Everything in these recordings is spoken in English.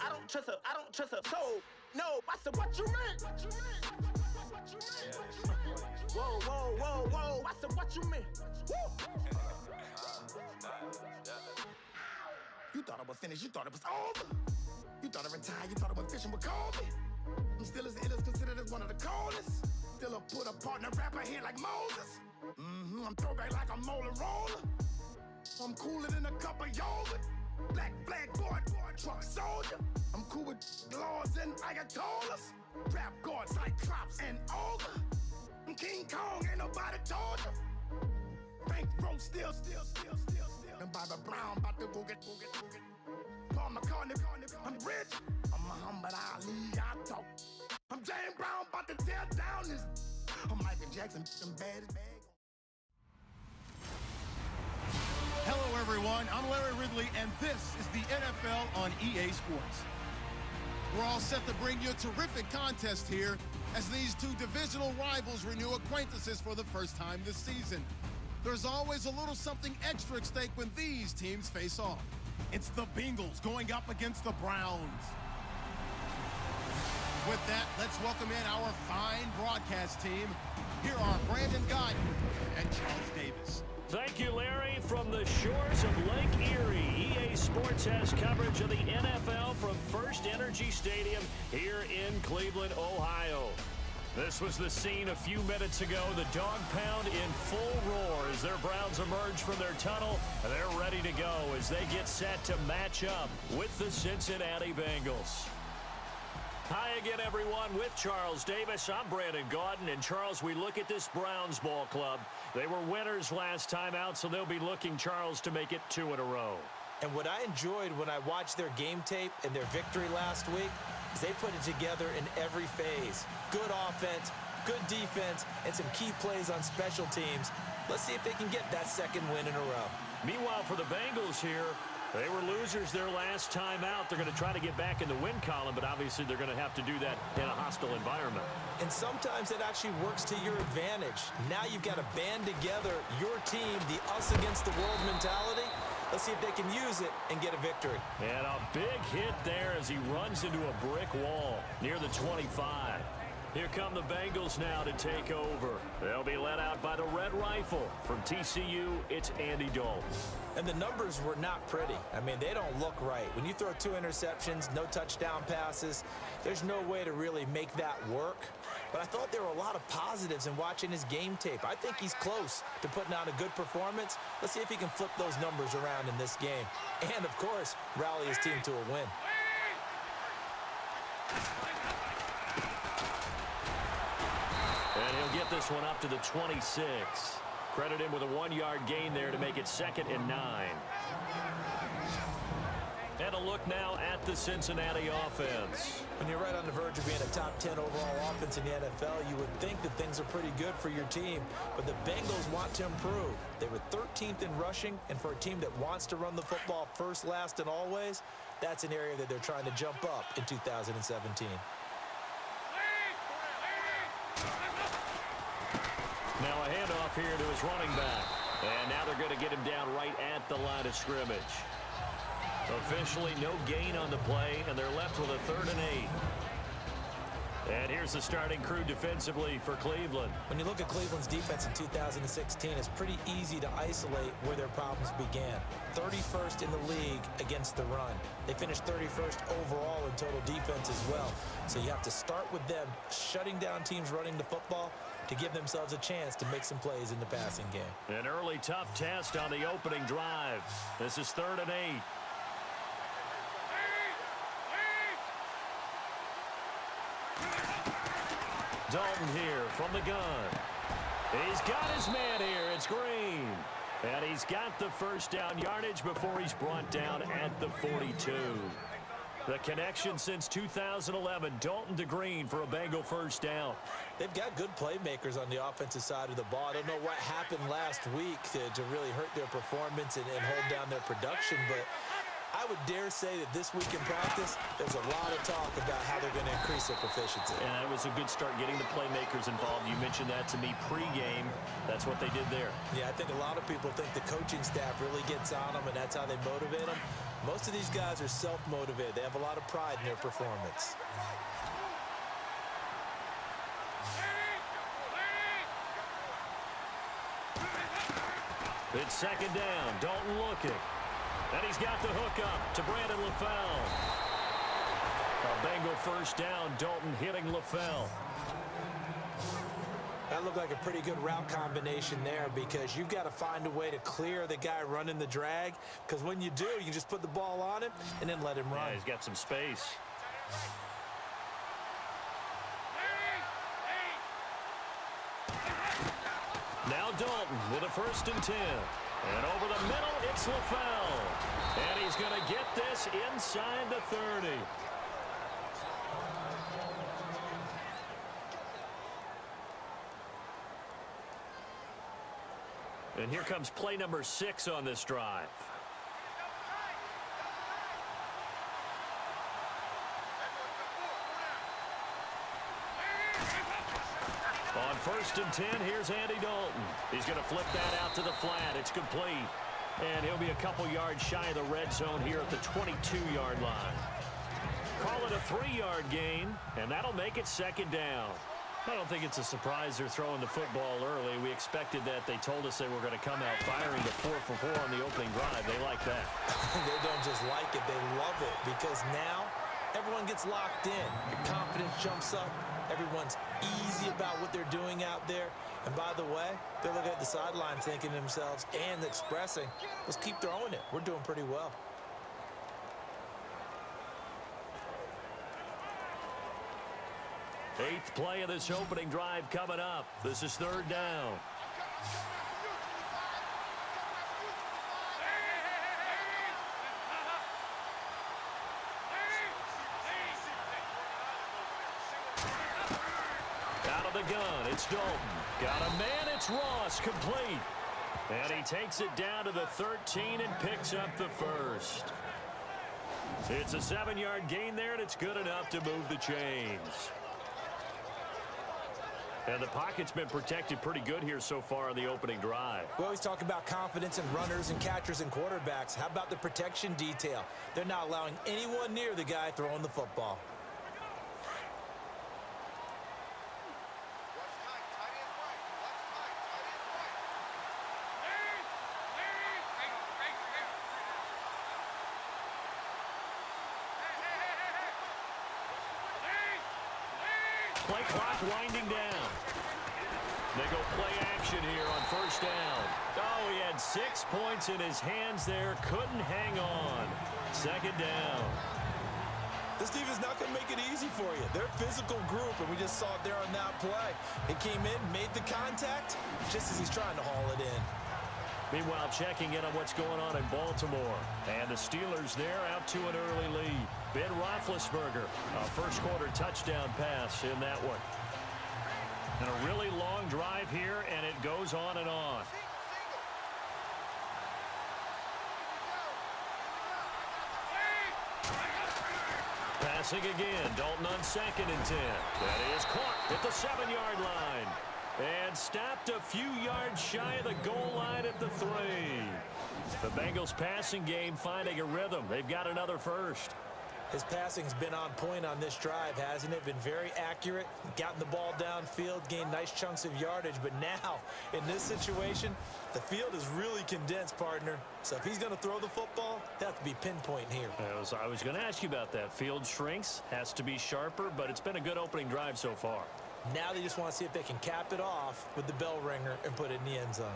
don't trust her. So, no, I said, what you mean? Whoa. I said, what you mean? You thought I was finished, you thought it was over. You thought I retired, you thought I went fishing with Kobe. I'm still as ill as considered as one of the coldest. Still a put a partner rapper here like Moses. I'm throwback like a molar roller. I'm cooler than a cup of yogurt. Black flag board, truck soldier. I'm cool with laws and Ayatollahs. Rap gods like Cyclops and Ogre. I'm King Kong, ain't nobody told you. Bankroll still. And Bobby Brown about to go get. Paul McCartney, I'm rich. I'm Muhammad Ali, I talk. I'm James Brown, about to tear down this. I'm Michael Jackson, I'm bad as bad. Hello, everyone. I'm Larry Ridley, and this is the NFL on EA Sports. We're all set to bring you a terrific contest here as these two divisional rivals renew acquaintances for the first time this season. There's always a little something extra at stake when these teams face off. It's the Bengals going up against the Browns. With that, let's welcome in our fine broadcast team. Here are Brandon Guyton and Charles Davis. Thank you, Larry. From the shores of Lake Erie, EA Sports has coverage of the NFL from First Energy Stadium here in Cleveland, Ohio. This was the scene a few minutes ago. The dog pound in full roar as their Browns emerge from their tunnel. They're ready to go as they get set to match up with the Cincinnati Bengals. Hi again, everyone. With Charles Davis, I'm Brandon Guyton. And Charles, we look at this Browns ball club. They were winners last time out, so they'll be looking, Charles, to make it 2 in a row. And what I enjoyed when I watched their game tape and their victory last week is they put it together in every phase. Good offense, good defense, and some key plays on special teams. Let's see if they can get that second win in a row. Meanwhile, for the Bengals here, they were losers their last time out. They're going to try to get back in the win column, but obviously they're going to have to do that in a hostile environment. And sometimes it actually works to your advantage. Now you've got to band together your team, the us against the world mentality. Let's see if they can use it and get a victory. And a big hit there as he runs into a brick wall near the 25. Here come the Bengals now to take over. They'll be led out by the Red Rifle. From TCU, it's Andy Dalton. And the numbers were not pretty. I mean, they don't look right. When you throw 2 interceptions, no touchdown passes, there's no way to really make that work. But I thought there were a lot of positives in watching his game tape. I think he's close to putting out a good performance. Let's see if he can flip those numbers around in this game. And, of course, rally his team to a win. And he'll get this one up to the 26. Credit him with a 1-yard gain there to make it 2nd and 9. And a look now at the Cincinnati offense. When you're right on the verge of being a top 10 overall offense in the NFL, you would think that things are pretty good for your team. But the Bengals want to improve. They were 13th in rushing, and for a team that wants to run the football first, last, and always, that's an area that they're trying to jump up in 2017. Now a handoff here to his running back. And now they're going to get him down right at the line of scrimmage. Officially no gain on the play, and they're left with a 3rd and 8. And here's the starting crew defensively for Cleveland. When you look at Cleveland's defense in 2016, it's pretty easy to isolate where their problems began. 31st in the league against the run. They finished 31st overall in total defense as well. So you have to start with them shutting down teams running the football to give themselves a chance to make some plays in the passing game. An early tough test on the opening drive. This is 3rd and 8. Dalton here from the gun. He's got his man here. It's Green. And he's got the first down yardage before he's brought down at the 42. The connection since 2011, Dalton to Green for a Bengal first down. They've got good playmakers on the offensive side of the ball. I don't know what happened last week to really hurt their performance and hold down their production, but I would dare say that this week in practice, there's a lot of talk about how they're going to increase their proficiency. And that was a good start getting the playmakers involved. You mentioned that to me pregame. That's what they did there. Yeah, I think a lot of people think the coaching staff really gets on them, and that's how they motivate them. Most of these guys are self-motivated. They have a lot of pride in their performance. It's second down. Dalton looking. And he's got the hook up to Brandon LaFell. A Bengal first down. Dalton hitting LaFell. That looked like a pretty good route combination there because you've got to find a way to clear the guy running the drag, because when you do, you can just put the ball on him and then let him run. Yeah, he's got some space. Now Dalton with a 1st and 10. And over the middle, it's LaFell. And he's going to get this inside the 30. And here comes play number 6 on this drive. On 1st and 10, here's Andy Dalton. He's going to flip that out to the flat. It's complete. And he'll be a couple yards shy of the red zone here at the 22-yard line. Call it a 3-yard gain, and that'll make it second down. I don't think it's a surprise they're throwing the football early. We expected that. They told us they were going to come out firing the 4 for 4 on the opening drive. They like that. They don't just like it. They love it because now everyone gets locked in. Your confidence jumps up. Everyone's easy about what they're doing out there. And by the way, they're looking at the sideline thinking to themselves and expressing, let's keep throwing it. We're doing pretty well. Eighth play of this opening drive coming up. This is 3rd down. Out of the gun, it's Dalton. Got a man, it's Ross, complete. And he takes it down to the 13 and picks up the 1st. It's a 7-yard gain there, and it's good enough to move the chains. And the pocket's been protected pretty good here so far on the opening drive. We always talk about confidence in runners and catchers and quarterbacks. How about the protection detail? They're not allowing anyone near the guy throwing the football. Play clock winding down. They go play action here on 1st down. Oh, he had 6 points in his hands there. Couldn't hang on. 2nd down. This defense is not going to make it easy for you. They're a physical group, and we just saw it there on that play. It came in, made the contact, just as he's trying to haul it in. Meanwhile, checking in on what's going on in Baltimore. And the Steelers there out to an early lead. Ben Roethlisberger, a first-quarter touchdown pass in that one. And a really long drive here, and it goes on and on. Passing again, Dalton on 2nd and 10. That is caught at the 7-yard line. And stopped a few yards shy of the goal line at the 3. The Bengals passing game finding a rhythm. They've got another first. His passing's been on point on this drive, hasn't it? Been very accurate, gotten the ball downfield, gained nice chunks of yardage. But now, in this situation, the field is really condensed, partner. So if he's going to throw the football, they have to be pinpoint here. I was going to ask you about that. Field shrinks, has to be sharper, but it's been a good opening drive so far. Now they just want to see if they can cap it off with the bell ringer and put it in the end zone.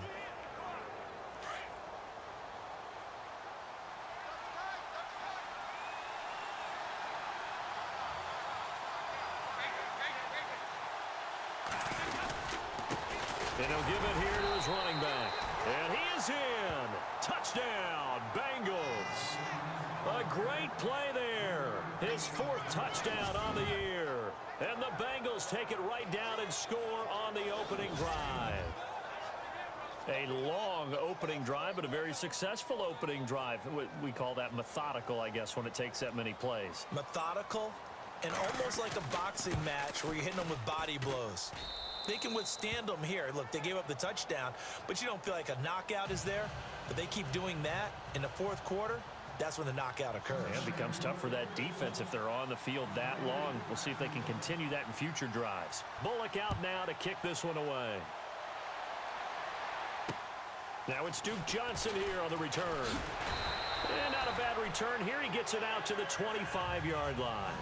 And he'll give it here to his running back. And he is in. Touchdown, Bengals. A great play there. His 4th touchdown on the year. And the Bengals take it right down and score on the opening drive. A long opening drive, but a very successful opening drive. We call that methodical, I guess, when it takes that many plays. Methodical and almost like a boxing match where you're hitting them with body blows. They can withstand them here. Look, they gave up the touchdown, but you don't feel like a knockout is there. But they keep doing that in the fourth quarter. That's when the knockout occurs. Yeah, it becomes tough for that defense if they're on the field that long. We'll see if they can continue that in future drives. Bullock out now to kick this one away. Now it's Duke Johnson here on the return. And not a bad return here. He gets it out to the 25-yard line.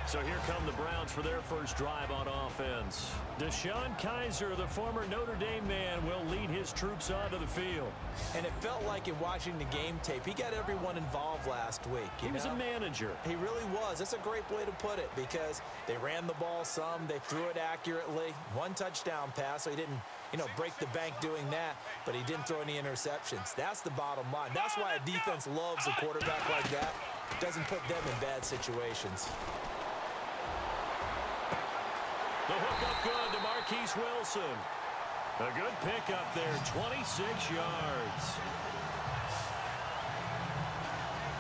So here come the Browns for their first drive on offense. Deshaun Kaiser, the former Notre Dame man, will lead his troops onto the field. And it felt like in watching the game tape, he got everyone involved last week. He was a manager. He really was. That's a great way to put it because they ran the ball some. They threw it accurately. One touchdown pass, so he didn't, break the bank doing that, but he didn't throw any interceptions. That's the bottom line. That's why a defense loves a quarterback like that. Doesn't put them in bad situations. The hook up good to Marquise Wilson. A good pickup there, 26 yards.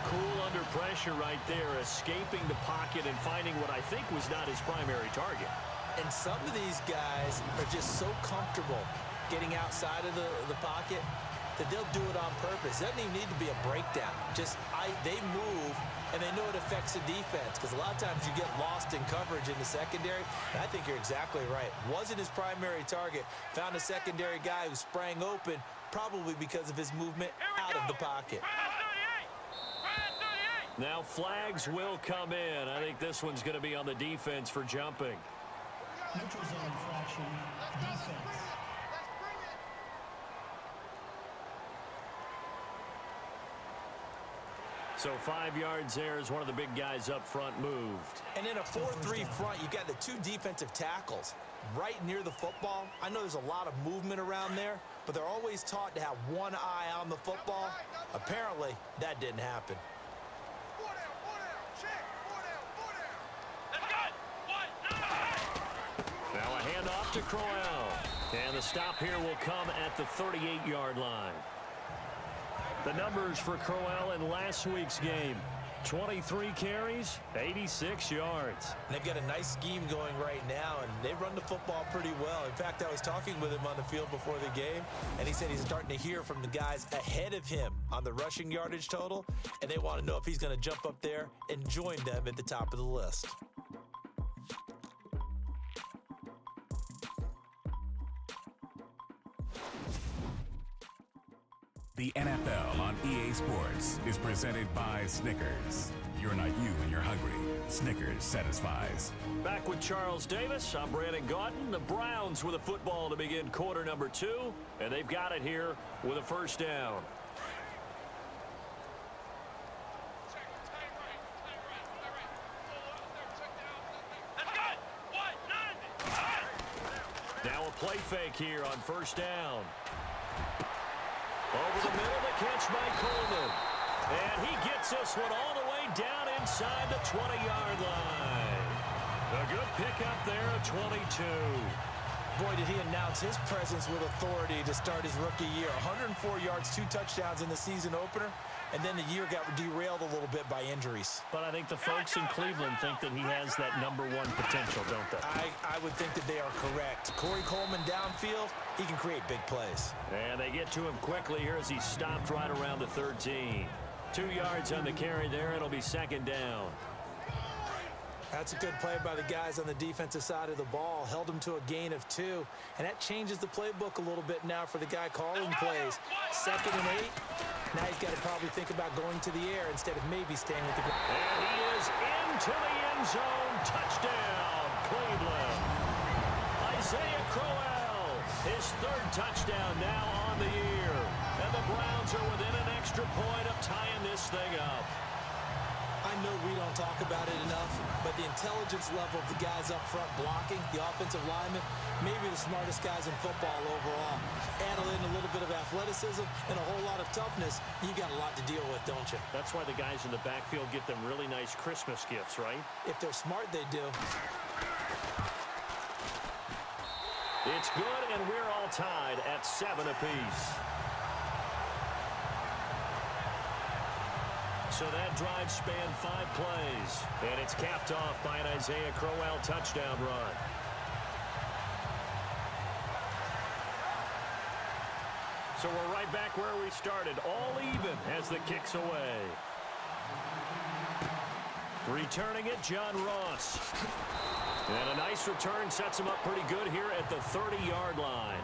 Cool under pressure right there, escaping the pocket and finding what I think was not his primary target. And some of these guys are just so comfortable getting outside of the pocket that they'll do it on purpose. It doesn't even need to be a breakdown. They move, and they know it affects the defense because a lot of times you get lost in coverage in the secondary. And I think you're exactly right. Wasn't his primary target. Found a secondary guy who sprang open, probably because of his movement out of the pocket. Now flags will come in. I think this one's going to be on the defense for jumping. Neutral zone infraction, defense. So 5 yards there as one of the big guys up front moved. And in a 4-3 front, you've got the two defensive tackles right near the football. I know there's a lot of movement around there, but they're always taught to have one eye on the football. Apparently, that didn't happen. Now a handoff to Crowell. And the stop here will come at the 38-yard line. The numbers for Crowell in last week's game. 23 carries, 86 yards. They've got a nice scheme going right now, and they run the football pretty well. In fact, I was talking with him on the field before the game, and he said he's starting to hear from the guys ahead of him on the rushing yardage total, and they want to know if he's going to jump up there and join them at the top of the list. The NFL on EA Sports is presented by Snickers. You're not you when you're hungry. Snickers satisfies. Back with Charles Davis. I'm Brandon Gaudin. The Browns with a football to begin quarter number 2, and they've got it here with a first down. Now a play fake here on first down. Over the middle, the catch by Coleman. And he gets this one all the way down inside the 20-yard line. A good pickup there at 22. Boy, did he announce his presence with authority to start his rookie year. 104 yards, 2 touchdowns in the season opener, and then the year got derailed a little bit by injuries. But I think the folks in Cleveland think that he has that #1 potential, don't they? I would think that they are correct. Corey Coleman downfield, he can create big plays. And they get to him quickly here as he stopped right around the 13. 2 yards on the carry there. It'll be second down. That's a good play by the guys on the defensive side of the ball. Held him to a gain of 2. And that changes the playbook a little bit now for the guy calling plays. 2nd and 8. Now he's got to probably think about going to the air instead of maybe staying with the ground. And he is into the end zone. Touchdown, Cleveland. Isaiah Crowell, his 3rd touchdown now on the year. And the Browns are within an extra point of tying this thing up. I know we don't talk about it enough, but the intelligence level of the guys up front blocking, the offensive linemen, maybe the smartest guys in football overall. Add in a little bit of athleticism and a whole lot of toughness, you got a lot to deal with, don't you? That's why the guys in the backfield get them really nice Christmas gifts, right? If they're smart, they do. It's good, and we're all tied at 7 apiece. So that drive spanned 5 plays, and it's capped off by an Isaiah Crowell touchdown run. So we're right back where we started, all even as the kick's away. Returning it, John Ross. And a nice return sets him up pretty good here at the 30-yard line.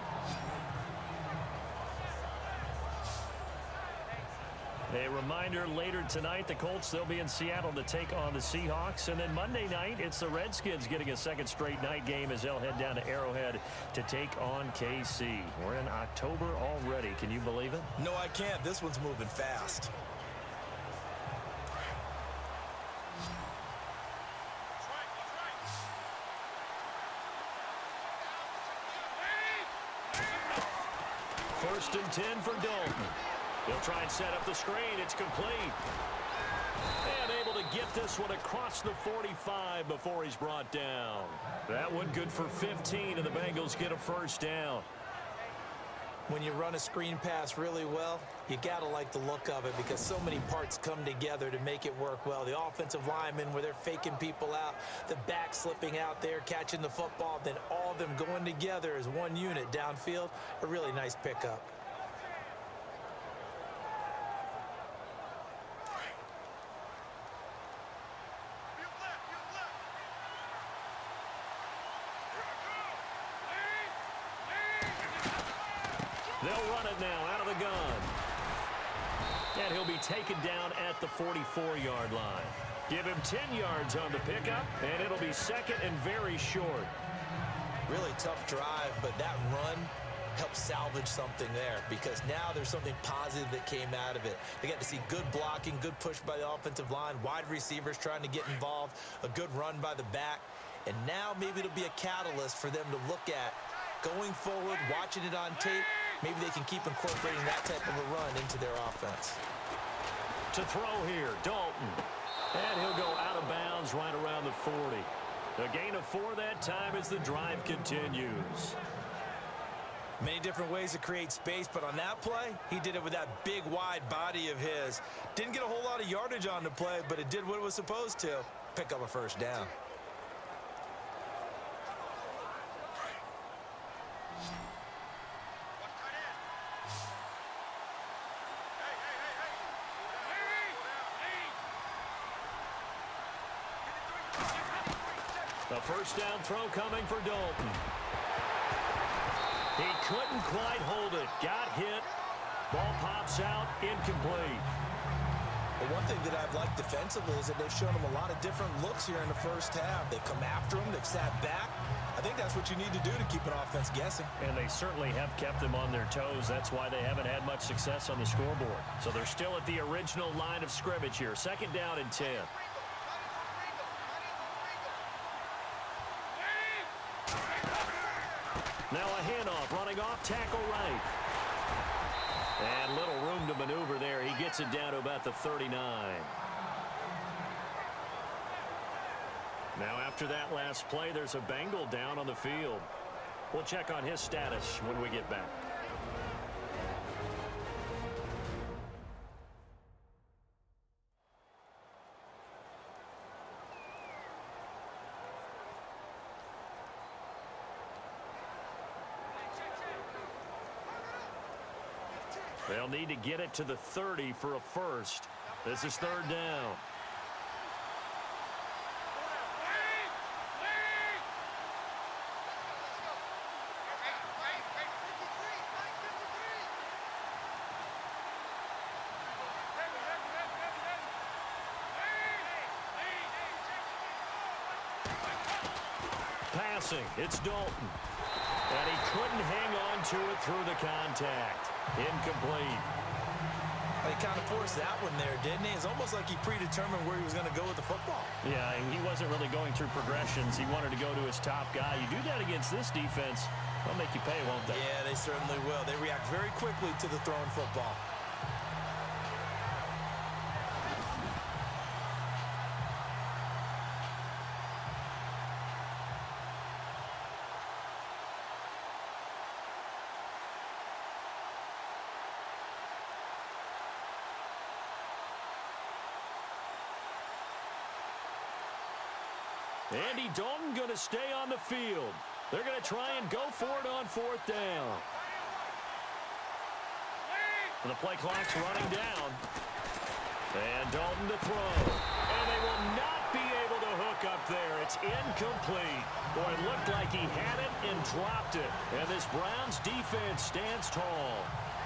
A reminder, later tonight, the Colts, they'll be in Seattle to take on the Seahawks. And then Monday night, it's the Redskins getting a second straight night game as they'll head down to Arrowhead to take on KC. We're in October already. Can you believe it? No, I can't. This one's moving fast. First and 10 for Dalton. He'll try and set up the screen. It's complete. And able to get this one across the 45 before he's brought down. That one good for 15, and the Bengals get a first down. When you run a screen pass really well, you got to like the look of it because so many parts come together to make it work well. The offensive linemen, where they're faking people out, the back slipping out there, catching the football, then all of them going together as one unit downfield. A really nice pickup. They'll run it now out of the gun. And he'll be taken down at the 44-yard line. Give him 10 yards on the pickup, and it'll be second and very short. Really tough drive, but that run helped salvage something there because now there's something positive that came out of it. They got to see good blocking, good push by the offensive line, wide receivers trying to get involved, a good run by the back, and now maybe it'll be a catalyst for them to look at going forward, watching it on tape. Maybe they can keep incorporating that type of a run into their offense. To throw here, Dalton. And he'll go out of bounds right around the 40. A gain of 4 that time as the drive continues. Many different ways to create space, but on that play, he did it with that big, wide body of his. Didn't get a whole lot of yardage on the play, but it did what it was supposed to. Pick up a first down. The first down throw coming for Dalton. He couldn't quite hold it. Got hit. Ball pops out. Incomplete. But one thing that I've liked defensively is that they've shown him a lot of different looks here in the first half. They've come after him. They've sat back. I think that's what you need to do to keep an offense guessing. And they certainly have kept them on their toes. That's why they haven't had much success on the scoreboard. So they're still at the original line of scrimmage here. Second down and 10. Now a handoff, running off, tackle right. And little room to maneuver there. He gets it down to about the 39. Now after that last play, there's a Bengal down on the field. We'll check on his status when we get back. They'll need to get it to the 30 for a first. This is third down. Passing, it's Dalton. And he couldn't hang on to it through the contact. Incomplete. He kind of forced that one there, didn't he? It's almost like he predetermined where he was going to go with the football. Yeah, and he wasn't really going through progressions. He wanted to go to his top guy. You do that against this defense, they'll make you pay, won't they? Yeah, they certainly will. They react very quickly to the thrown football. Andy Dalton going to stay on the field. They're going to try and go for it on 4th down. The play clock's running down. And Dalton to throw. And they will not be able to hook up there. It's incomplete. Boy, it looked like he had it and dropped it. And this Browns defense stands tall.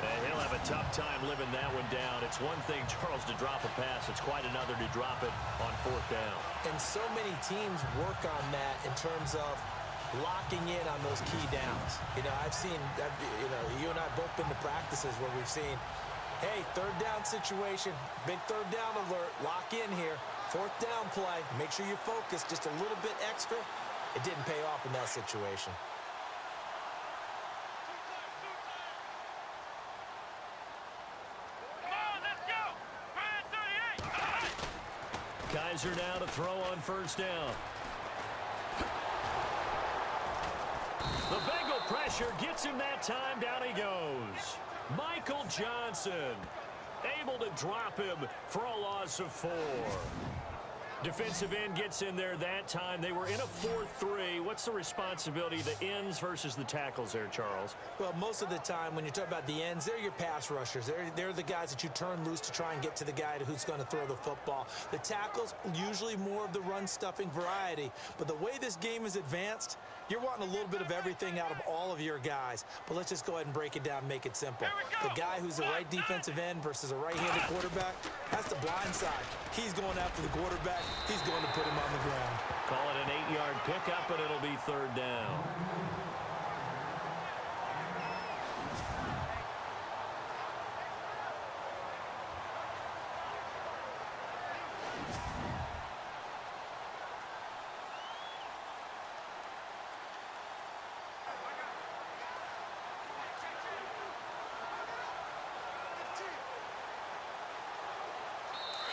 And he'll have a tough time living that one down. It's one thing, Charles, to drop a pass. It's quite another to drop it on 4th down. And so many teams work on that in terms of locking in on those key downs. I've seen, you and I have both been to practices where we've seen, hey, 3rd down situation, big 3rd down alert, lock in here, 4th down play, make sure you focus just a little bit extra. It didn't pay off in that situation. Kaiser now to throw on 1st down. The Bengal pressure gets him that time. Down he goes. Michael Johnson able to drop him for a loss of 4. Defensive end gets in there that time. They were in a 4-3. What's the responsibility of the ends versus the tackles there, Charles? Well, most of the time when you talk about the ends, they're your pass rushers. They're the guys that you turn loose to try and get to the guy who's going to throw the football. The tackles, usually more of the run-stuffing variety. But the way this game is advanced, you're wanting a little bit of everything out of all of your guys. But let's just go ahead and break it down and make it simple. The guy who's the right defensive end versus a right-handed quarterback, that's the blind side. He's going after the quarterback. He's going to put him on the ground. Call it an 8-yard pickup, and it'll be 3rd down.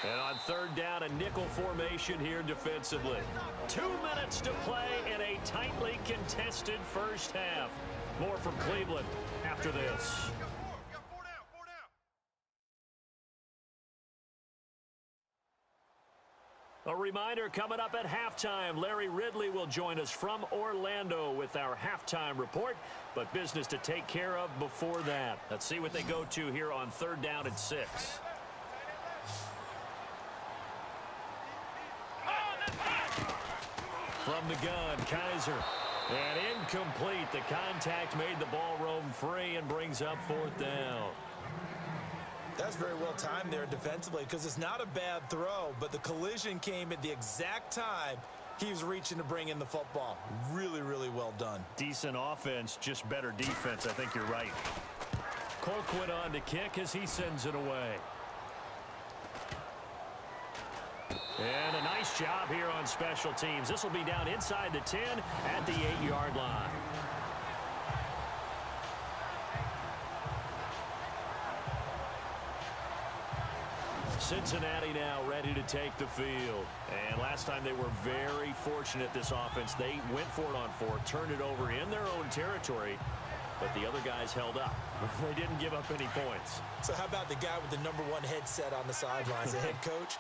And on 3rd down, a nickel formation here defensively. 2 minutes to play in a tightly contested first half. More from Cleveland after this. A reminder coming up at halftime. Larry Ridley will join us from Orlando with our halftime report. But business to take care of before that. Let's see what they go to here on 3rd down and 6. From the gun, Kaiser. And incomplete. The contact made the ball roam free and brings up 4th down. That's very well timed there defensively because it's not a bad throw, but the collision came at the exact time he was reaching to bring in the football. Really, really well done. Decent offense, just better defense. I think you're right. Colquitt on to kick as he sends it away. And a nice job here on special teams. This will be down inside the 10 at the 8-yard line. Cincinnati now ready to take the field. And last time they were very fortunate, this offense. They went for it on 4, turned it over in their own territory, but the other guys held up. They didn't give up any points. So how about the guy with the #1 headset on the sidelines, the head coach?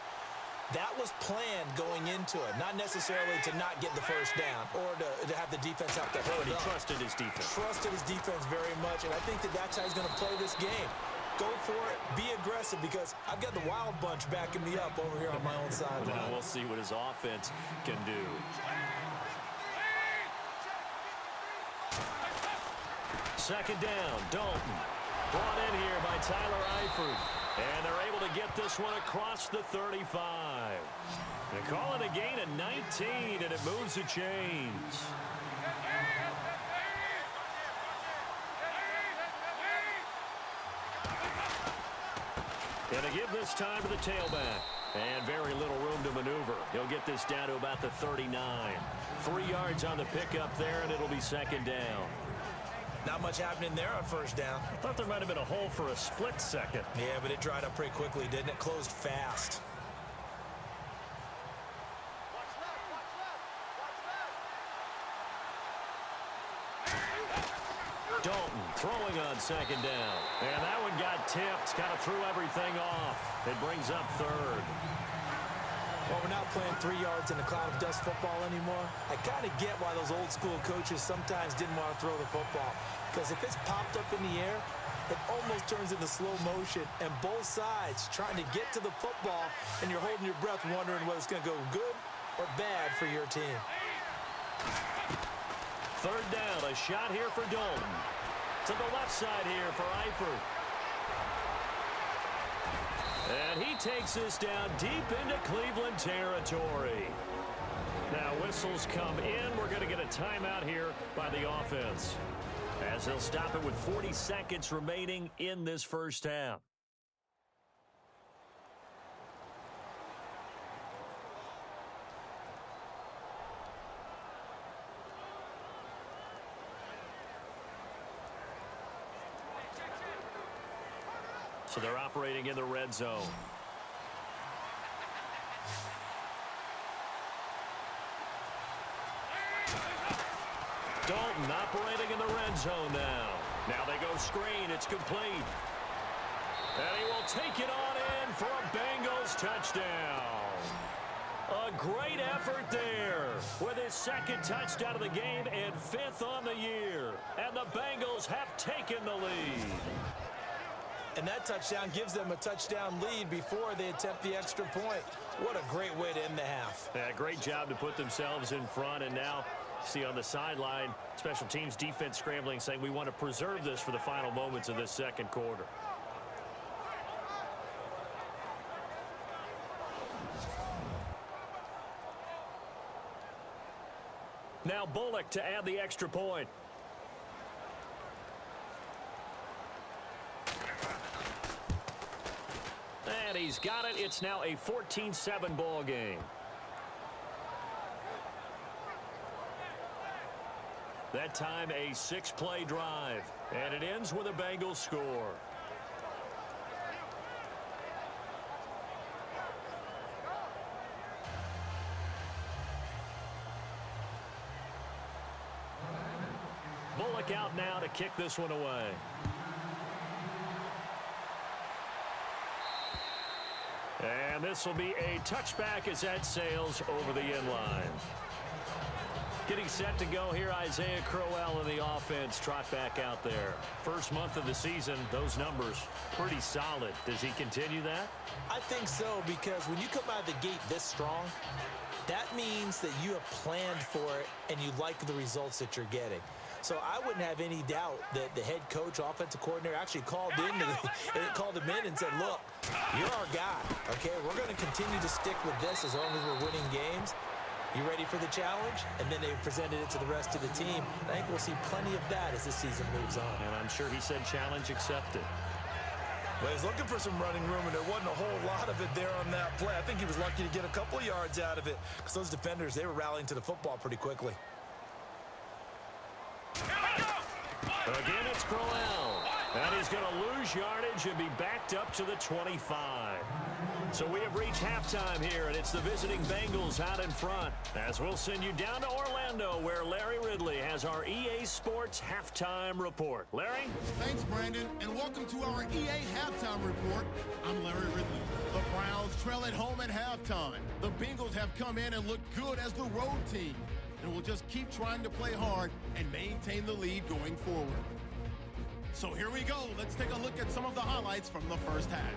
That was planned going into it, not necessarily to not get the first down or to have the defense have to hold But he up. trusted his defense. Trusted his defense very much, and I think that's how he's going to play this game. Go for it, be aggressive, because I've got the wild bunch backing me up over here on my own sideline. Now we'll see what his offense can do. Second down, Dalton. Brought in here by Tyler Eifert. And they're able to get this one across the 35. They call it a gain of 19, and it moves the chains. And to give this time to the tailback. And very little room to maneuver. He'll get this down to about the 39. 3 yards on the pickup there, and it'll be second down. Not much happening there on first down. I thought there might have been a hole for a split second. Yeah, but it dried up pretty quickly, didn't it? Closed fast. Dalton throwing on second down. And that one got tipped. Kind of threw everything off. It brings up 3rd. Well, we're not playing 3 yards in a cloud of dust football anymore. I kind of get why those old school coaches sometimes didn't want to throw the football. Because if it's popped up in the air, it almost turns into slow motion. And both sides trying to get to the football, and you're holding your breath wondering whether it's going to go good or bad for your team. Third down, a shot here for Dalton. To the left side here for Eifert. And he takes this down deep into Cleveland territory. Now whistles come in. We're going to get a timeout here by the offense, as they'll stop it with 40 seconds remaining in this first half. So they're operating in the red zone. Dalton operating in the red zone now. Now they go screen. It's complete. And he will take it on in for a Bengals touchdown. A great effort there with his second touchdown of the game and 5th on the year. And the Bengals have taken the lead. And that touchdown gives them a touchdown lead before they attempt the extra point. What a great way to end the half. Yeah, great job to put themselves in front. And now, see on the sideline, special teams defense scrambling, saying we want to preserve this for the final moments of this second quarter. Now Bullock to add the extra point. And he's got it. It's now a 14-7 ball game. That time a 6-play drive. And it ends with a Bengals score. Bullock out now to kick this one away. And this will be a touchback as that sails over the end line. Getting set to go here, Isaiah Crowell in the offense. Trot back out there. First month of the season, those numbers pretty solid. Does he continue that? I think so, because when you come out of the gate this strong, that means that you have planned for it and you like the results that you're getting. So I wouldn't have any doubt that the head coach, offensive coordinator, actually called him in and said, look, you're our guy, okay? We're going to continue to stick with this as long as we're winning games. You ready for the challenge? And then they presented it to the rest of the team. I think we'll see plenty of that as the season moves on. And I'm sure he said challenge accepted. Well, he's looking for some running room, and there wasn't a whole lot of it there on that play. I think he was lucky to get a couple of yards out of it, because those defenders, they were rallying to the football pretty quickly. Again, it's Crowell. And he's going to lose yardage and be backed up to the 25. So we have reached halftime here, and it's the visiting Bengals out in front. As we'll send you down to Orlando, where Larry Ridley has our EA Sports Halftime Report. Larry? Thanks, Brandon, and welcome to our EA Halftime Report. I'm Larry Ridley. The Browns trail at home at halftime. The Bengals have come in and looked good as the road team, and will just keep trying to play hard and maintain the lead going forward. So here we go. Let's take a look at some of the highlights from the first half.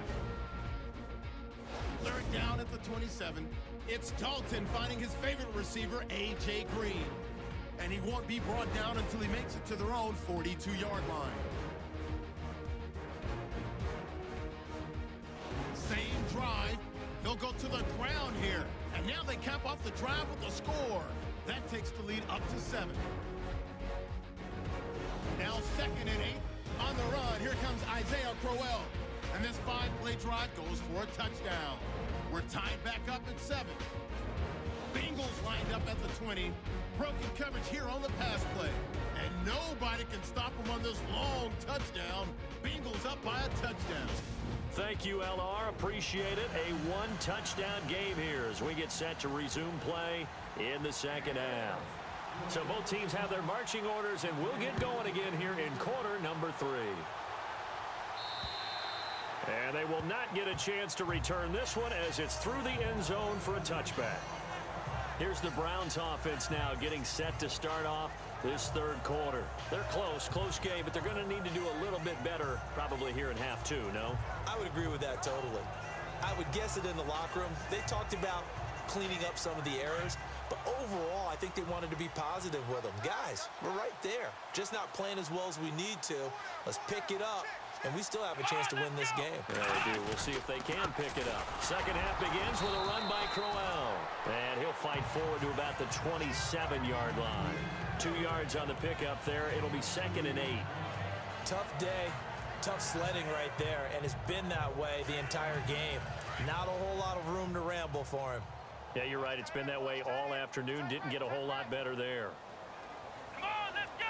Third down at the 27. It's Dalton finding his favorite receiver, A.J. Green. And he won't be brought down until he makes it to their own 42-yard line. Same drive. They'll go to the ground here. And now they cap off the drive with a score. That takes the lead up to 7. Now 2nd and 8. On the run, here comes Isaiah Crowell. And this 5-play drive goes for a touchdown. We're tied back up at 7. Bengals lined up at the 20. Broken coverage here on the pass play. And nobody can stop them on this long touchdown. Bengals up by a touchdown. Thank you, LR. Appreciate it. A one-touchdown game here as we get set to resume play in the second half. So both teams have their marching orders, and we'll get going again here in quarter number 3. And And they will not get a chance to return this one as it's through the end zone for a touchback. Here's the Browns offense now getting set to start off this third quarter. They're close game, but they're going to need to do a little bit better probably here in half two, no? I would agree with that totally. I would guess it in the locker room. They talked about cleaning up some of the errors, but overall, I think they wanted to be positive with them. Guys, we're right there. Just not playing as well as we need to. Let's pick it up, and we still have a chance to win this game. Yeah, they do. We'll see if they can pick it up. Second half begins with a run by Crowell. And he'll fight forward to about the 27-yard line. 2 yards on the pickup there. It'll be 2nd and 8. Tough day, tough sledding right there, and it's been that way the entire game. Not a whole lot of room to ramble for him. Yeah, you're right. It's been that way all afternoon. Didn't get a whole lot better there. Come on, let's go.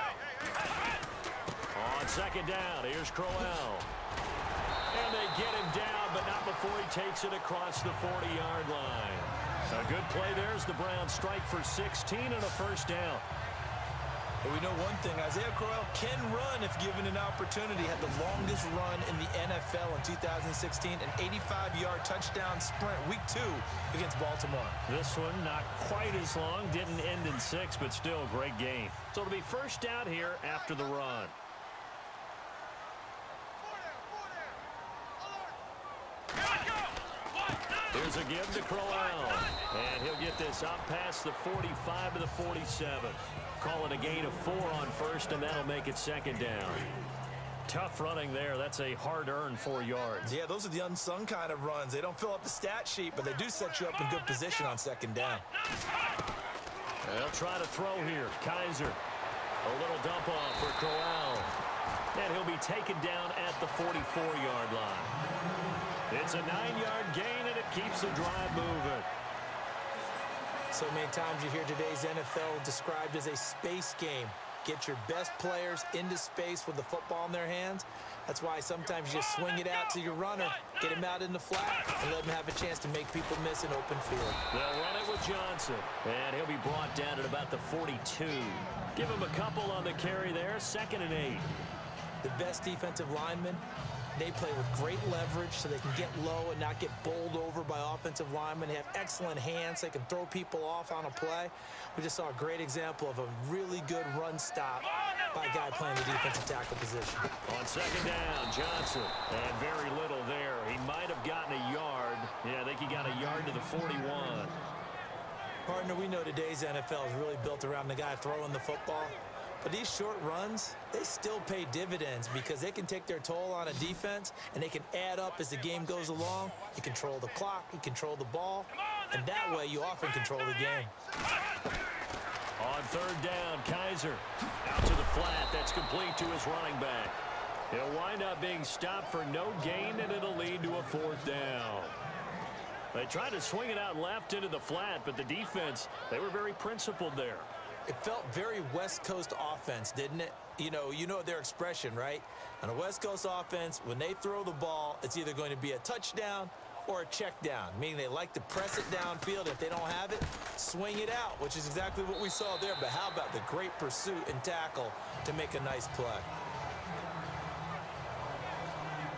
On second down, here's Crowell. And they get him down, but not before he takes it across the 40-yard line. A good play there as the Browns strike for 16 and a first down. But we know one thing, Isaiah Crowell can run if given an opportunity. Had the longest run in the NFL in 2016, an 85-yard touchdown sprint, week 2 against Baltimore. This one not quite as long, didn't end in 6, but still a great game. So it'll be first down here after the run. Here's a give to Crowell. And he'll get this up past the 45 to the 47. Call it a gain of 4 on first, and that'll make it second down. Tough running there. That's a hard-earned 4 yards. Yeah, those are the unsung kind of runs. They don't fill up the stat sheet, but they do set you up in good position on second down. They'll try to throw here. Kaiser. A little dump off for Crowell. And he'll be taken down at the 44-yard line. It's a 9-yard gain, and it keeps the drive moving. So many times you hear today's NFL described as a space game. Get your best players into space with the football in their hands. That's why sometimes you just swing it out to your runner, get him out in the flat, and let him have a chance to make people miss an open field. They'll run it with Johnson, and he'll be brought down at about the 42. Give him a couple on the carry there, 2nd and 8. The best defensive linemen, they play with great leverage so they can get low and not get bowled over by offensive linemen. They have excellent hands. They can throw people off on a play. We just saw a great example of a really good run stop by a guy playing the defensive tackle position. On second down, Johnson. And very little there. He might have gotten a yard. Yeah, I think he got a yard to the 41. Partner, we know today's NFL is really built around the guy throwing the football. But these short runs, they still pay dividends because they can take their toll on a defense and they can add up as the game goes along. You control the clock, you control the ball, and that way you often control the game. On third down, Kaiser out to the flat. That's complete to his running back. He'll wind up being stopped for no gain, and it'll lead to a 4th down. They tried to swing it out left into the flat, but the defense, they were very principled there. It felt very West Coast offense, didn't it? You know their expression, right? On a West Coast offense, when they throw the ball, it's either going to be a touchdown or a check down, meaning they like to press it downfield. If they don't have it, swing it out, which is exactly what we saw there. But how about the great pursuit and tackle to make a nice play?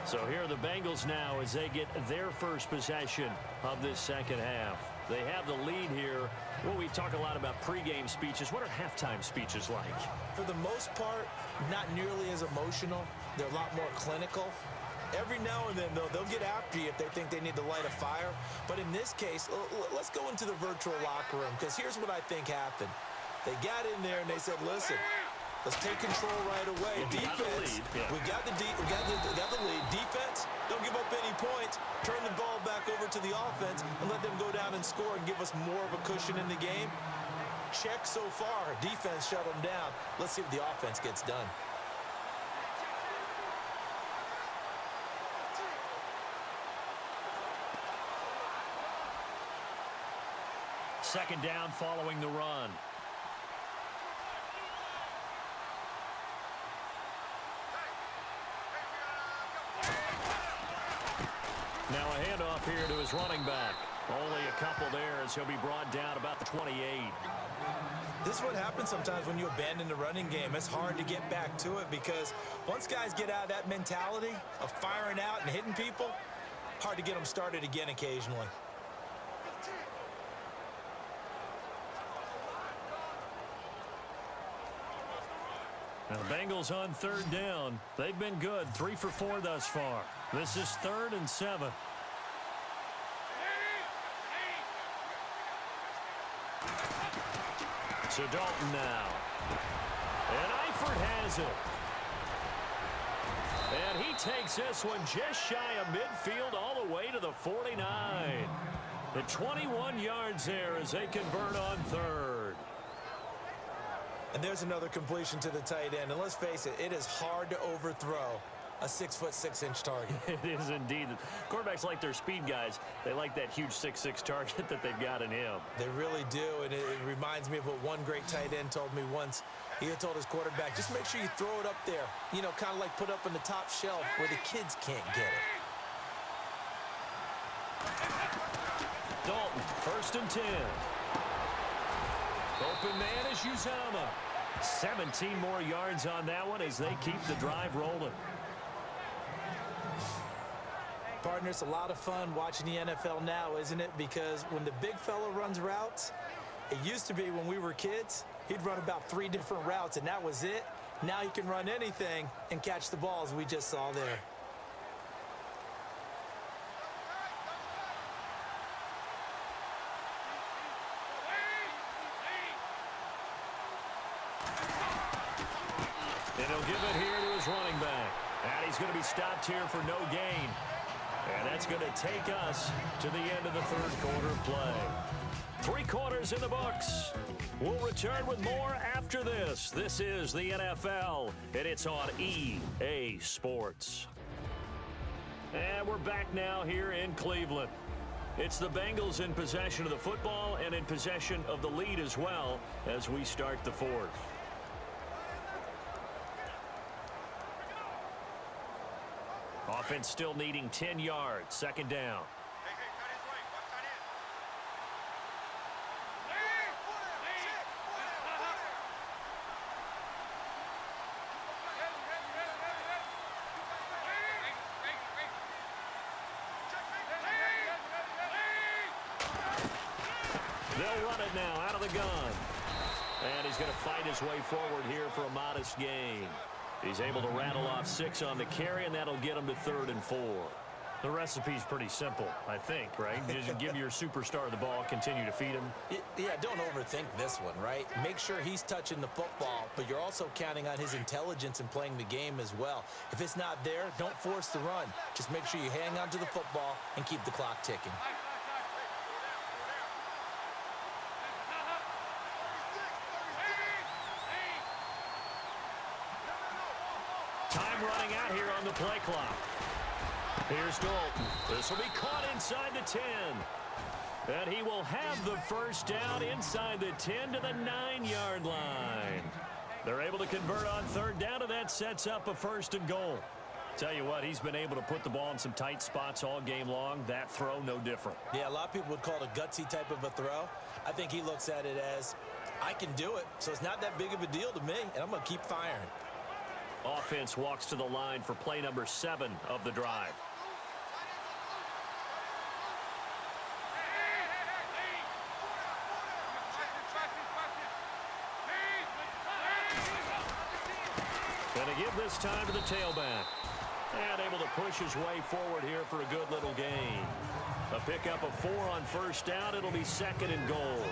So here are the Bengals now as they get their first possession of this second half. They have the lead here. Well, we talk a lot about pregame speeches. What are halftime speeches like? For the most part, not nearly as emotional. They're a lot more clinical. Every now and then, though, they'll get after you if they think they need to light a fire. But in this case, let's go into the virtual locker room, because here's what I think happened. They got in there and they said, listen, let's take control right away. Defense, we got the lead. Defense, don't give up any points. Turn the ball back over to the offense and let them go down and score and give us more of a cushion in the game. Check so far. Defense shut them down. Let's see what the offense gets done. Second down following the run. Now a handoff here to his running back. Only a couple there as he'll be brought down about the 28. This is what happens sometimes when you abandon the running game. It's hard to get back to it because once guys get out of that mentality of firing out and hitting people, hard to get them started again occasionally. Now, the Bengals on third down. They've been good, 3 for 4 thus far. This is 3rd and 7. So Dalton now. And Eifert has it. And he takes this one just shy of midfield all the way to the 49. The 21 yards there as they convert on third. And there's another completion to the tight end. And let's face it, it is hard to overthrow a 6'6" target. It is indeed. Quarterbacks like their speed guys. They like that huge 6'6" target that they've got in him. They really do, and it reminds me of what one great tight end told me once. He had told his quarterback, just make sure you throw it up there. You know, kind of like put up on the top shelf where the kids can't get it. Dalton, 1st and 10. Open man is Uzama. 17 more yards on that one as they keep the drive rolling. Partner, it's a lot of fun watching the NFL now, isn't it? Because when the big fella runs routes, it used to be when we were kids, he'd run about 3 different routes, and that was it. Now he can run anything and catch the balls we just saw there. And he'll give it here to his running back. And he's going to be stopped here for no gain. And that's going to take us to the end of the 3rd quarter of play. 3 quarters in the books. We'll return with more after this. This is the NFL, and it's on EA Sports. And we're back now here in Cleveland. It's the Bengals in possession of the football and in possession of the lead as well as we start the 4th. Offense still needing 10 yards. 2nd down. They'll run it now out of the gun. And he's going to fight his way forward here for a modest gain. He's able to rattle off 6 on the carry, and that'll get him to 3rd and 4. The recipe's pretty simple, I think, right? Just give your superstar the ball, continue to feed him. Yeah, don't overthink this one, right? Make sure he's touching the football, but you're also counting on his intelligence in playing the game as well. If it's not there, don't force the run. Just make sure you hang on to the football and keep the clock ticking. Time running out here on the play clock. Here's Dalton. This will be caught inside the 10. And he will have the 1st down inside the 10 to the 9-yard line. They're able to convert on 3rd down, and that sets up a 1st and goal. Tell you what, he's been able to put the ball in some tight spots all game long. That throw, no different. Yeah, a lot of people would call it a gutsy type of a throw. I think he looks at it as, I can do it, so it's not that big of a deal to me, and I'm going to keep firing. Offense walks to the line for play number 7 of the drive. Going to give this time to the tailback. And able to push his way forward here for a good little gain. A pickup of 4 on 1st down. It'll be 2nd and goal.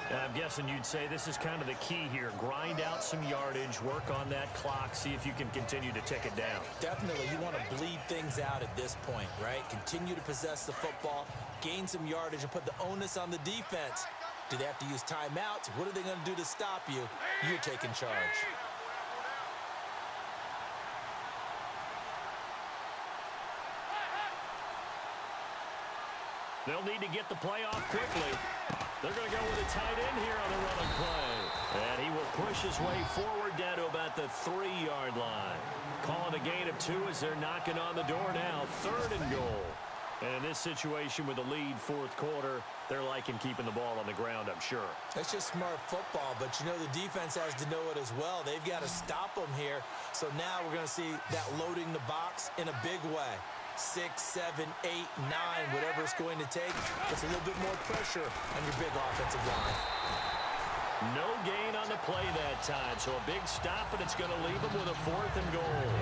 And I'm guessing you'd say this is kind of the key here. Grind out some yardage, work on that clock, see if you can continue to tick it down. Definitely. You want to bleed things out at this point, right? Continue to possess the football, gain some yardage, and put the onus on the defense. Do they have to use timeouts? What are they going to do to stop you? You're taking charge. They'll need to get the play off quickly. They're going to go with a tight end here on the running play. And he will push his way forward down to about the 3-yard line. Calling a gain of 2 as they're knocking on the door now. 3rd and goal. And in this situation with the lead 4th quarter, they're liking keeping the ball on the ground, I'm sure. That's just smart football, but you know the defense has to know it as well. They've got to stop them here. So now we're going to see that loading the box in a big way. 6, 7, 8, 9, whatever it's going to take. Puts a little bit more pressure on your big offensive line. No gain on the play that time, so a big stop, and it's going to leave them with a 4th and goal.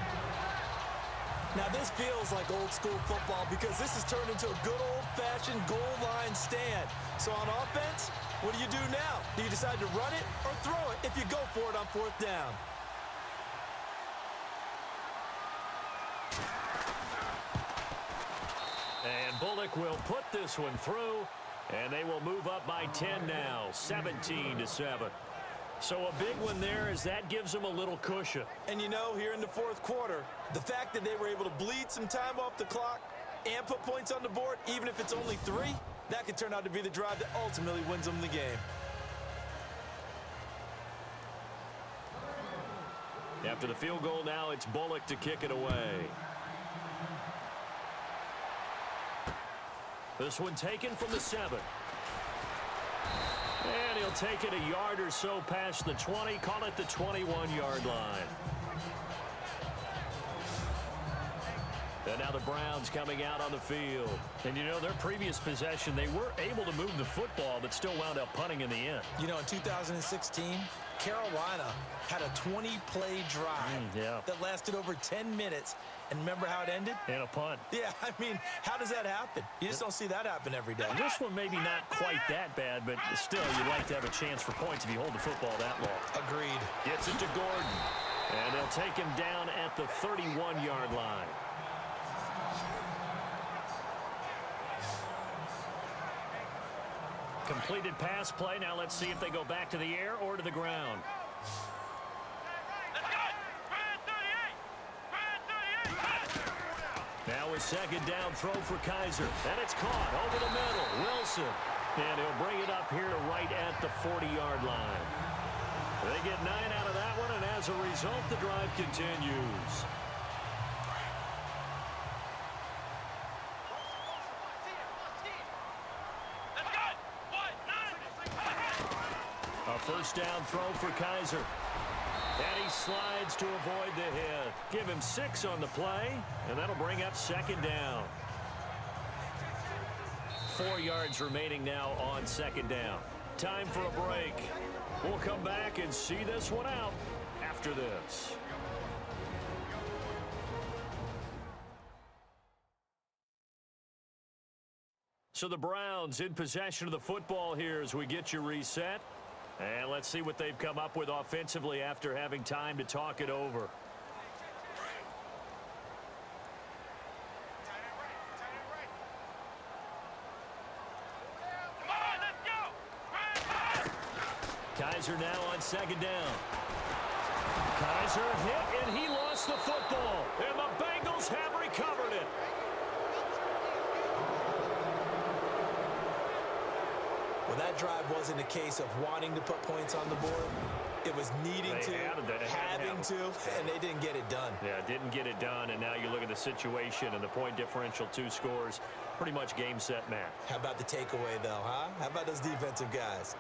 Now, this feels like old-school football because this has turned into a good old-fashioned goal line stand. So on offense, what do you do now? Do you decide to run it or throw it if you go for it on 4th down? And Bullock will put this one through, and they will move up by 10 now, 17-7. So a big one there as that gives them a little cushion. And you know, here in the 4th quarter, the fact that they were able to bleed some time off the clock and put points on the board, even if it's only 3, that could turn out to be the drive that ultimately wins them the game. After the field goal now, it's Bullock to kick it away. This one taken from the 7. And he'll take it a yard or so past the 20, call it the 21-yard line. And now the Browns coming out on the field. And, you know, their previous possession, they were able to move the football, but still wound up punting in the end. You know, in 2016, Carolina had a 20-play drive that lasted over 10 minutes. And remember how it ended? And a punt. Yeah, I mean, how does that happen? You just don't see that happen every day. This one maybe not quite that bad, but still, you'd like to have a chance for points if you hold the football that long. Agreed. Gets it to Gordon. And they'll take him down at the 31-yard line. Completed pass play. Now let's see if they go back to the air or to the ground. Now a 2nd down throw for Kaiser. And it's caught over the middle. Wilson. And he'll bring it up here right at the 40-yard line. They get 9 out of that one, and as a result, the drive continues. A 1st down throw for Kaiser. And he slides to avoid the hit. Give him 6 on the play, and that'll bring up 2nd down. 4 yards remaining now on 2nd down. Time for a break. We'll come back and see this one out after this. So the Browns in possession of the football here as we get you reset. And let's see what they've come up with offensively after having time to talk it over. Kaiser now on 2nd down. Kaiser hit, and he lost the football. And the Bengals have recovered it. Well, that drive wasn't a case of wanting to put points on the board. It was needing having to, and they didn't get it done. Yeah, didn't get it done, and now you look at the situation and the point differential, 2 scores, pretty much game, set, match. How about the takeaway, though, huh? How about those defensive guys?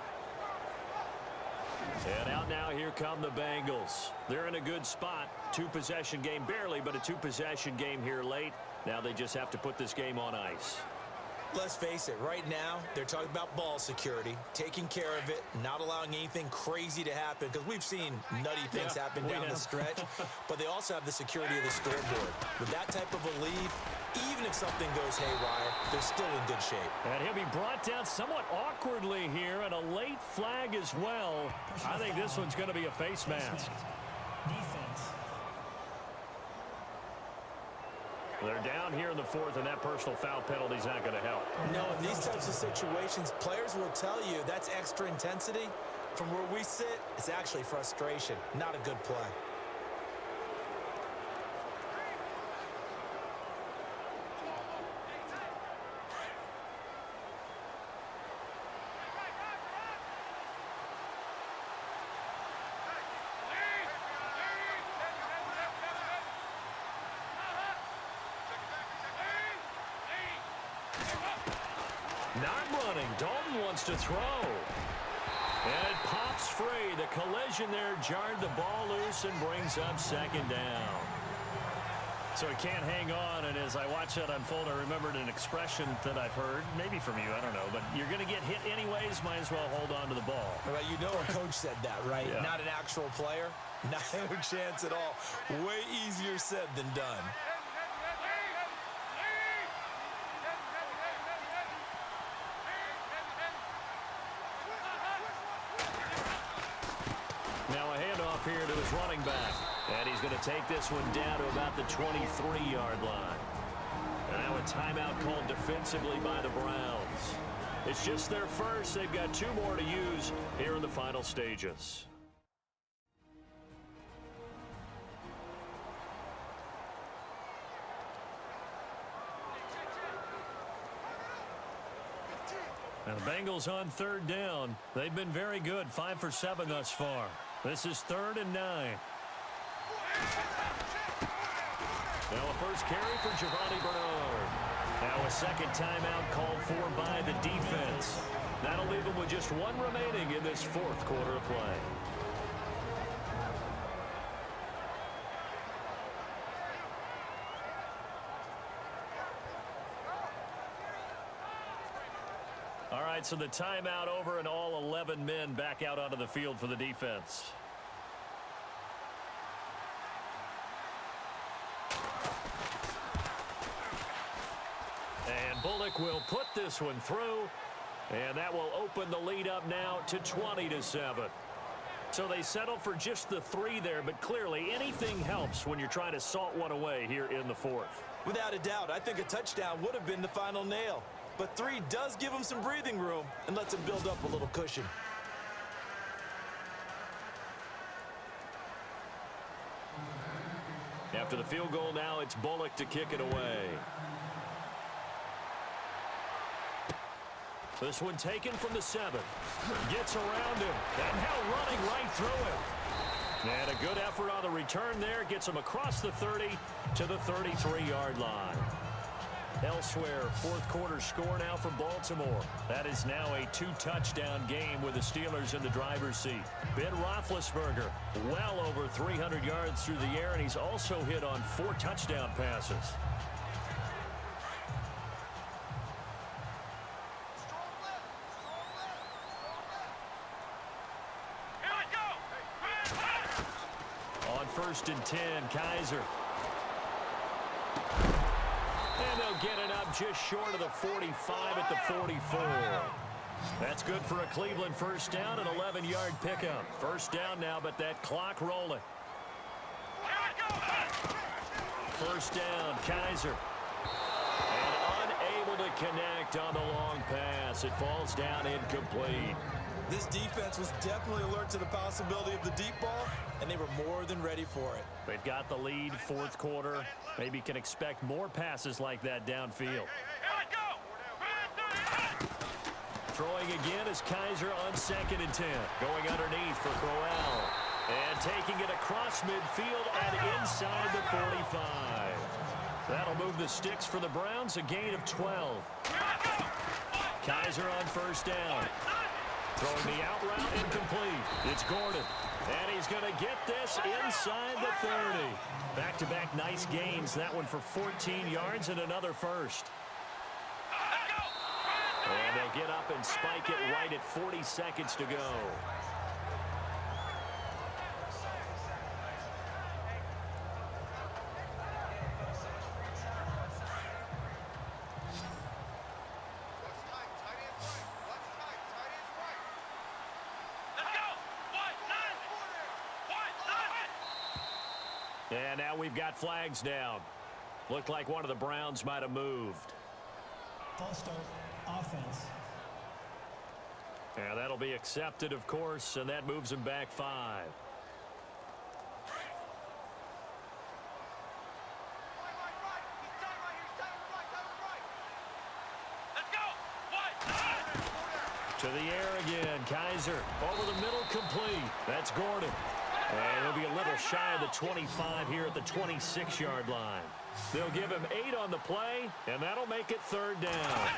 And out now, here come the Bengals. They're in a good spot. 2-possession game, barely, but a 2-possession game here late. Now they just have to put this game on ice. Let's face it, right now, they're talking about ball security, taking care of it, not allowing anything crazy to happen, because we've seen nutty things happen down the stretch, but they also have the security of the scoreboard. With that type of a lead, even if something goes haywire, they're still in good shape. And he'll be brought down somewhat awkwardly here, and a late flag as well. I think this one's going to be a face mask. Defense. They're down here in the 4th, and that personal foul penalty is not going to help. No, in these types of situations, players will tell you that's extra intensity. From where we sit, it's actually frustration, not a good play. Not running. Dalton wants to throw. And it pops free. The collision there jarred the ball loose and brings up 2nd down. So he can't hang on, and as I watch that unfold, I remembered an expression that I've heard, maybe from you, I don't know, but you're going to get hit anyways, might as well hold on to the ball. Well, you know a coach said that, right? Yeah. Not an actual player. Not a chance at all. Way easier said than done. Now a handoff here to his running back. And he's going to take this one down to about the 23-yard line. And now a timeout called defensively by the Browns. It's just their first. They've got 2 more to use here in the final stages. And the Bengals on 3rd down. They've been very good, 5 for 7 thus far. This is 3rd and 9. Now a first carry for Giovanni Bernard. Now a second timeout called for by the defense. That'll leave them with just 1 remaining in this 4th quarter of play. All right, so the timeout over and all 11 men back out onto the field for the defense. And Bullock will put this one through, and that will open the lead up now to 20-7. So they settle for just the 3 there, but clearly anything helps when you're trying to salt one away here in the 4th. Without a doubt, I think a touchdown would have been the final nail. But 3 does give him some breathing room and lets him build up a little cushion. After the field goal now, it's Bullock to kick it away. This one taken from the 7. Gets around him. And now running right through him. And a good effort on the return there. Gets him across the 30 to the 33-yard line. Elsewhere, 4th quarter score now for Baltimore. That is now a 2-touchdown game with the Steelers in the driver's seat. Ben Roethlisberger, well over 300 yards through the air, and he's also hit on 4 touchdown passes. On 1st and 10, Kaiser. And they'll get it up just short of the 45 at the 44. That's good for a Cleveland first down, an 11-yard pickup. First down now, but that clock rolling. First down, Kaiser. And unable to connect on the long pass. It falls down incomplete. This defense was definitely alert to the possibility of the deep ball, and they were more than ready for it. They've got the lead, 4th quarter. Maybe can expect more passes like that downfield. Throwing again is Kaiser on 2nd and 10. Going underneath for Crowell. And taking it across midfield and inside the 45. That'll move the sticks for the Browns, a gain of 12. Kaiser on first down. Throwing the out route incomplete. It's Gordon. And he's going to get this inside the 30. Back-to-back nice gains. That one for 14 yards and another first. And they'll get up and spike it right at 40 seconds to go. And now we've got flags down. Looked like one of the Browns might have moved. False start, offense. And that'll be accepted, of course, and that moves him back 5. To the air again, Kaiser. Over the middle, complete. That's Gordon. And he'll be a little shy of the 25 here at the 26-yard line. They'll give him 8 on the play, and that'll make it 3rd down.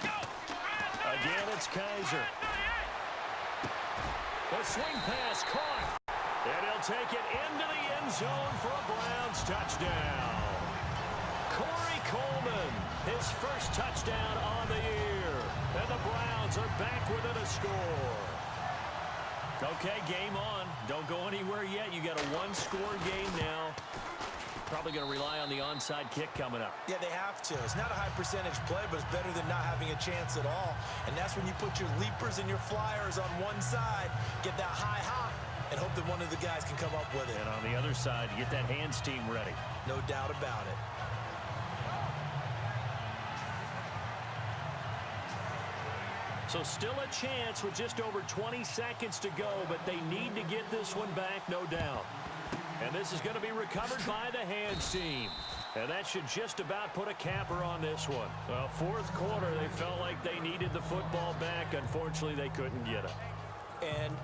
Again, it's Kaiser. The swing pass caught. And he'll take it into the end zone for a Browns touchdown. his first touchdown on the year. And the Browns are back within a score. Okay, game on. Don't go anywhere yet. You got a one-score game now. Probably going to rely on the onside kick coming up. Yeah, they have to. It's not a high-percentage play, but it's better than not having a chance at all. And that's when you put your leapers and your flyers on one side, get that high hop, and hope that one of the guys can come up with it. And on the other side, you get that hands team ready. No doubt about it. So still a chance with just over 20 seconds to go, but they need to get this one back, no doubt. And this is going to be recovered by the hands team. And that should just about put a capper on this one. Fourth quarter, they felt like they needed the football back. Unfortunately, they couldn't get it. And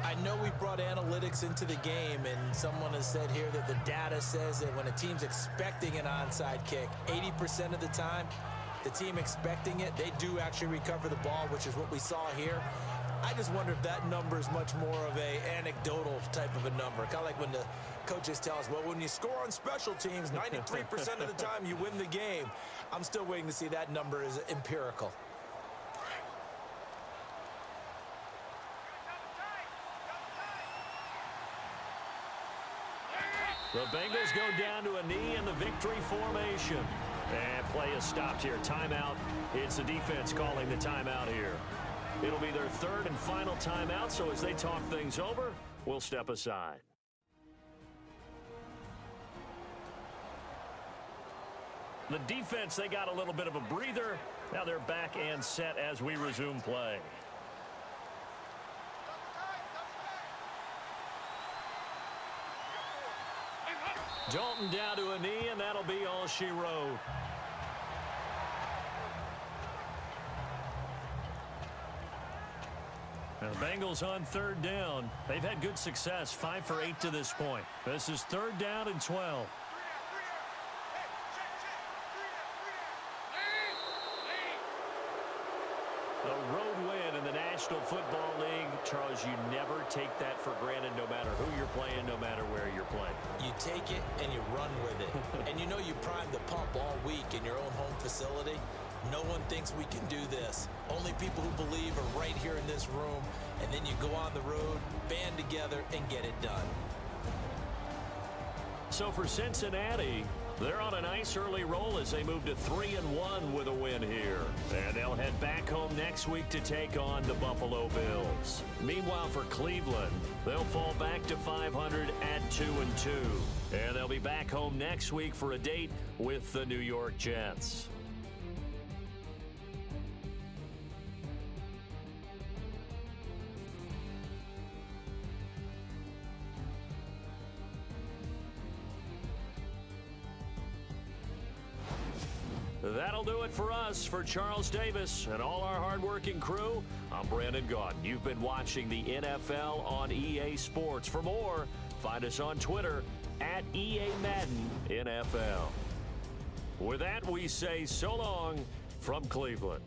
I know we brought analytics into the game, and someone has said here that the data says that when a team's expecting an onside kick, 80% of the time, the team expecting it, they do actually recover the ball, which is what we saw here. I just wonder if that number is much more of a anecdotal type of a number. Kind of like when the coaches tell us, well, when you score on special teams, 93% of the time you win the game. I'm still waiting to see that number is empirical. The Bengals go down to a knee in the victory formation. And play is stopped here. Timeout. It's the defense calling the timeout here. It'll be their third and final timeout, so as they talk things over, we'll step aside. The defense, they got a little bit of a breather. Now they're back and set as we resume play. Dalton down to a knee, and that'll be all she wrote. Now the Bengals on third down. They've had good success, 5 for 8 to this point. This is third down and 12. A road win in the National Football League. Charles, you never take that for granted no matter who you're playing, no matter where you're playing. You take it and you run with it. And you know you primed the pump all week in your own home facility. No one thinks we can do this. Only people who believe are right here in this room. And then you go on the road, band together, and get it done. So for Cincinnati, they're on a nice early roll as they move to 3-1 with a win here. And they'll head back home next week to take on the Buffalo Bills. Meanwhile, for Cleveland, they'll fall back to 500 at 2-2. And they'll be back home next week for a date with the New York Jets. That'll do it for us. For Charles Davis and all our hardworking crew, I'm Brandon Gaudin. You've been watching the NFL on EA Sports. For more, find us on Twitter at EA Madden NFL. With that, we say so long from Cleveland.